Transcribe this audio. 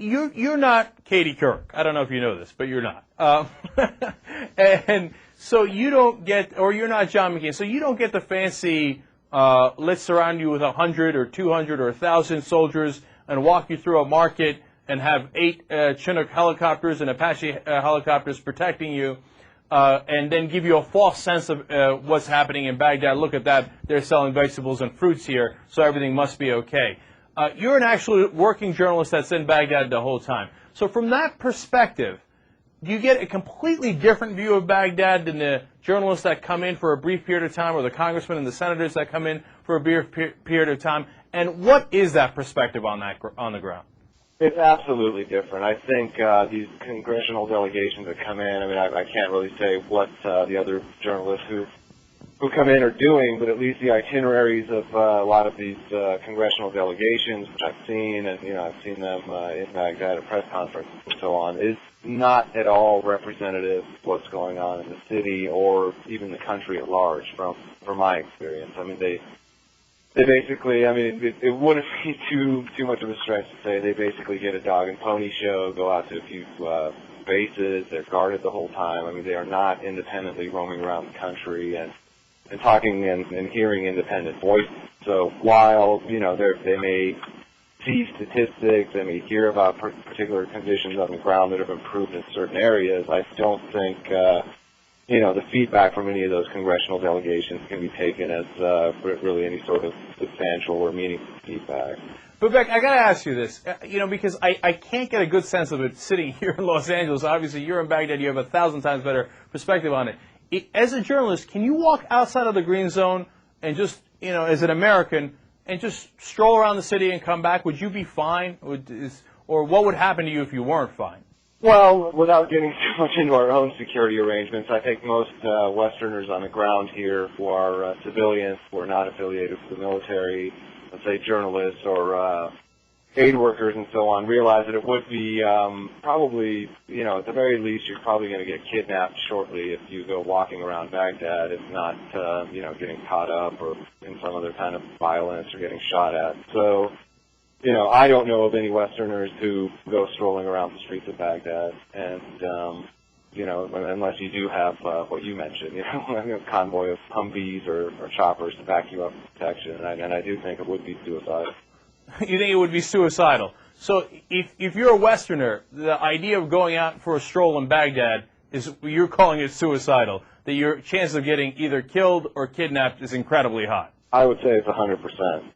you're not Katie Couric. I don't know if you know this, but you're not. And so you don't get, or you're not John McCain, so you don't get the fancy, let's surround you with 100 or 200 or 1,000 soldiers and walk you through a market and have 8 Chinook helicopters and Apache helicopters protecting you, and then give you a false sense of what's happening in Baghdad. Look at that, they're selling vegetables and fruits here, so everything must be okay. You're an actual working journalist that's in Baghdad the whole time. So from that perspective, do you get a completely different view of Baghdad than the journalists that come in for a brief period of time, or the congressmen and the senators that come in for a brief period of time? And what is that perspective on the ground? It's absolutely different. I think these congressional delegations that come in, I mean, I can't really say what the other journalists who come in are doing, but at least the itineraries of a lot of these congressional delegations, which I've seen, and I've seen them in Baghdad at press conferences and so on, is not at all representative of what's going on in the city or even the country at large from my experience. I mean, they basically, I mean, it wouldn't be too much of a stretch to say they basically get a dog and pony show, go out to a few bases, they're guarded the whole time. I mean, they are not independently roaming around the country and talking and hearing independent voices. So while, they may see statistics, they may hear about particular conditions on the ground that have improved in certain areas, I don't think, the feedback from any of those congressional delegations can be taken as really any sort of substantial or meaningful feedback. But Beck, I got to ask you this, because I can't get a good sense of it sitting here in Los Angeles. Obviously, you're in Baghdad, you have 1,000 times better perspective on it. As a journalist, can you walk outside of the green zone and just, as an American, and just stroll around the city and come back? Would you be fine? Or what would happen to you if you weren't fine? Well, without getting too much into our own security arrangements, I think most Westerners on the ground here who are civilians, who are not affiliated with the military, let's say journalists or aid workers and so on, realize that it would be probably, at the very least, you're probably going to get kidnapped shortly if you go walking around Baghdad, if not, getting caught up or in some other kind of violence or getting shot at. So, I don't know of any Westerners who go strolling around the streets of Baghdad, and, unless you do have what you mentioned, a convoy of Humvees or choppers to back you up for protection, and I do think it would be suicidal. You think it would be suicidal? So if you're a Westerner, the idea of going out for a stroll in Baghdad you're calling it suicidal, that your chances of getting either killed or kidnapped is incredibly high. I would say it's 100%.